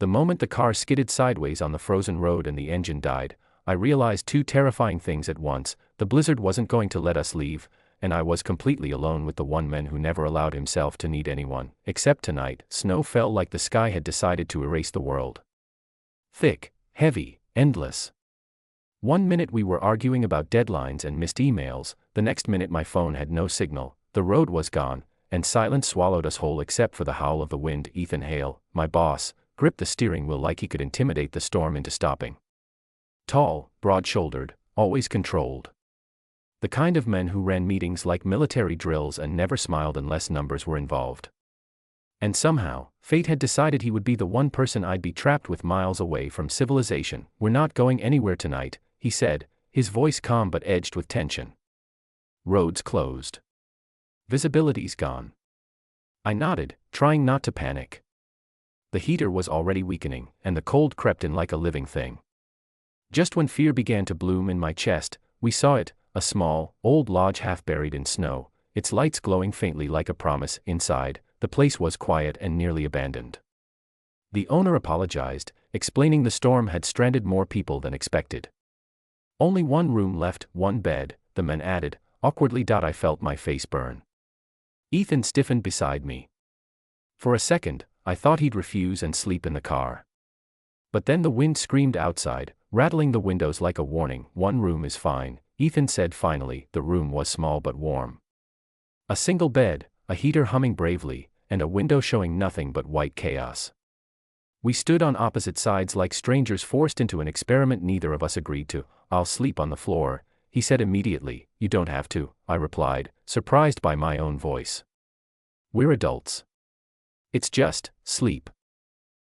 The moment the car skidded sideways on the frozen road and the engine died, I realized two terrifying things at once: the blizzard wasn't going to let us leave, and I was completely alone with the one man who never allowed himself to need anyone, except tonight. Snow fell like the sky had decided to erase the world. Thick, heavy, endless. One minute we were arguing about deadlines and missed emails, the next minute my phone had no signal, the road was gone, and silence swallowed us whole except for the howl of the wind. Ethan Hale, my boss, gripped the steering wheel like he could intimidate the storm into stopping. Tall, broad-shouldered, always controlled. The kind of men who ran meetings like military drills and never smiled unless numbers were involved. And somehow, fate had decided he would be the one person I'd be trapped with miles away from civilization. "We're not going anywhere tonight," he said, his voice calm but edged with tension. "Roads closed. Visibility's gone." I nodded, trying not to panic. The heater was already weakening, and the cold crept in like a living thing. Just when fear began to bloom in my chest, we saw it, a small, old lodge half buried in snow, its lights glowing faintly like a promise. Inside, the place was quiet and nearly abandoned. The owner apologized, explaining the storm had stranded more people than expected. "Only one room left, one bed," the man added, awkwardly. I felt my face burn. Ethan stiffened beside me. For a second, I thought he'd refuse and sleep in the car. But then the wind screamed outside, rattling the windows like a warning. "One room is fine," Ethan said finally. The room was small but warm. A single bed, a heater humming bravely, and a window showing nothing but white chaos. We stood on opposite sides like strangers forced into an experiment neither of us agreed to. "I'll sleep on the floor," he said immediately. "You don't have to," I replied, surprised by my own voice. "We're adults. It's just sleep."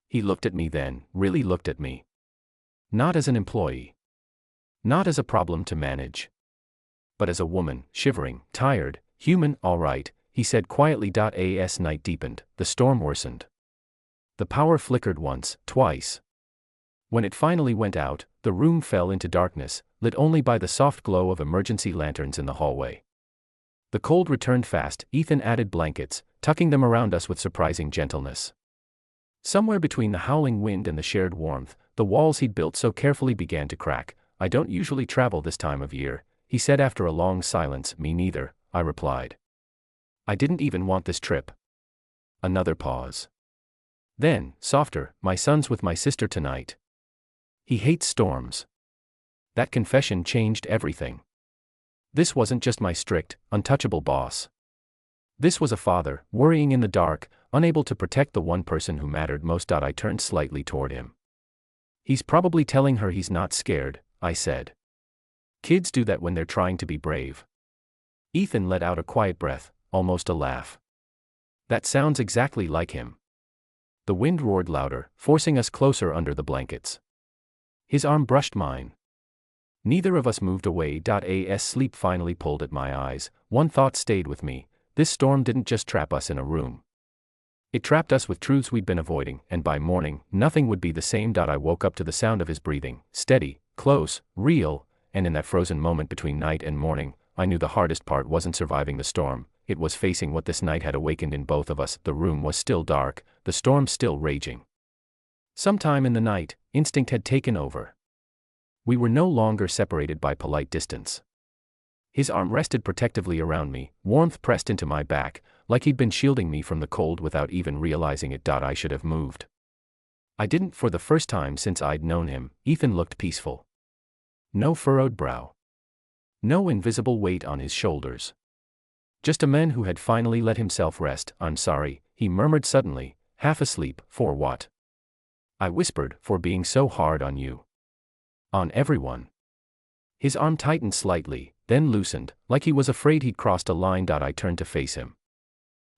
He looked at me then, really looked at me. Not as an employee. Not as a problem to manage. But as a woman, shivering, tired, human. "All right," he said quietly. As night deepened, the storm worsened. The power flickered once, twice. When it finally went out, the room fell into darkness, lit only by the soft glow of emergency lanterns in the hallway. The cold returned fast. Ethan added blankets, tucking them around us with surprising gentleness. Somewhere between the howling wind and the shared warmth, the walls he'd built so carefully began to crack. "I don't usually travel this time of year," he said after a long silence. "Me neither," I replied. "I didn't even want this trip." Another pause. Then, softer, "My son's with my sister tonight. He hates storms." That confession changed everything. This wasn't just my strict, untouchable boss. This was a father, worrying in the dark, unable to protect the one person who mattered most. I turned slightly toward him. "He's probably telling her he's not scared," I said. "Kids do that when they're trying to be brave." Ethan let out a quiet breath, almost a laugh. "That sounds exactly like him." The wind roared louder, forcing us closer under the blankets. His arm brushed mine. Neither of us moved away. As sleep finally pulled at my eyes, one thought stayed with me: this storm didn't just trap us in a room. It trapped us with truths we'd been avoiding, and by morning, nothing would be the same. I woke up to the sound of his breathing, steady, close, real, and in that frozen moment between night and morning, I knew the hardest part wasn't surviving the storm, it was facing what this night had awakened in both of us. The room was still dark, the storm still raging. Sometime in the night, instinct had taken over. We were no longer separated by polite distance. His arm rested protectively around me, warmth pressed into my back, like he'd been shielding me from the cold without even realizing it. I should have moved. I didn't. For the first time since I'd known him, Ethan looked peaceful. No furrowed brow. No invisible weight on his shoulders. Just a man who had finally let himself rest. "I'm sorry," he murmured suddenly, half asleep. "For what?" I whispered. "For being so hard on you. On everyone." His arm tightened slightly, then loosened, like he was afraid he'd crossed a line. I turned to face him.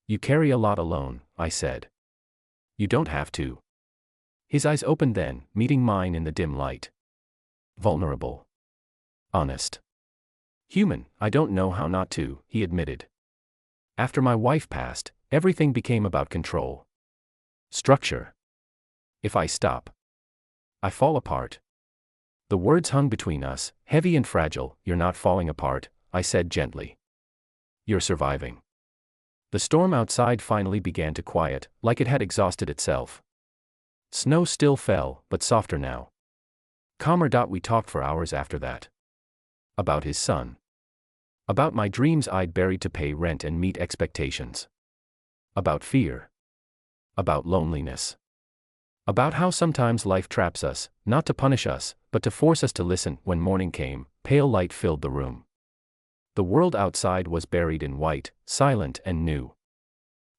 "You carry a lot alone," I said. "You don't have to." His eyes opened then, meeting mine in the dim light. Vulnerable. Honest. Human. "I don't know how not to," he admitted. "After my wife passed, everything became about control. Structure. If I stop, I fall apart." The words hung between us, heavy and fragile. "You're not falling apart," I said gently. "You're surviving." The storm outside finally began to quiet, like it had exhausted itself. Snow still fell, but softer now. Calmer. We talked for hours after that. About his son. About my dreams I'd buried to pay rent and meet expectations. About fear. About loneliness. About how sometimes life traps us, not to punish us, but to force us to listen. When morning came, pale light filled the room. The world outside was buried in white, silent and new.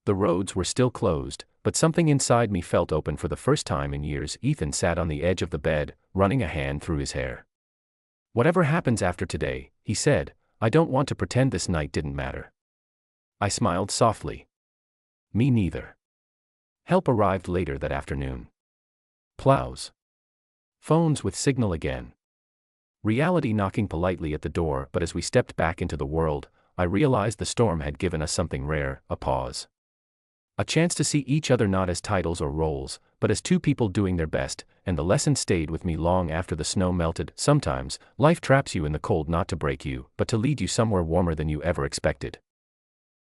The roads were still closed, but something inside me felt open for the first time in years. Ethan sat on the edge of the bed, running a hand through his hair. "Whatever happens after today," he said, "I don't want to pretend this night didn't matter." I smiled softly. Me neither. Help arrived later that afternoon. Plows. Phones with signal again. Reality knocking politely at the door. But as we stepped back into the world, I realized the storm had given us something rare: a pause. A chance to see each other not as titles or roles, but as two people doing their best. And the lesson stayed with me long after the snow melted. Sometimes, life traps you in the cold not to break you, but to lead you somewhere warmer than you ever expected.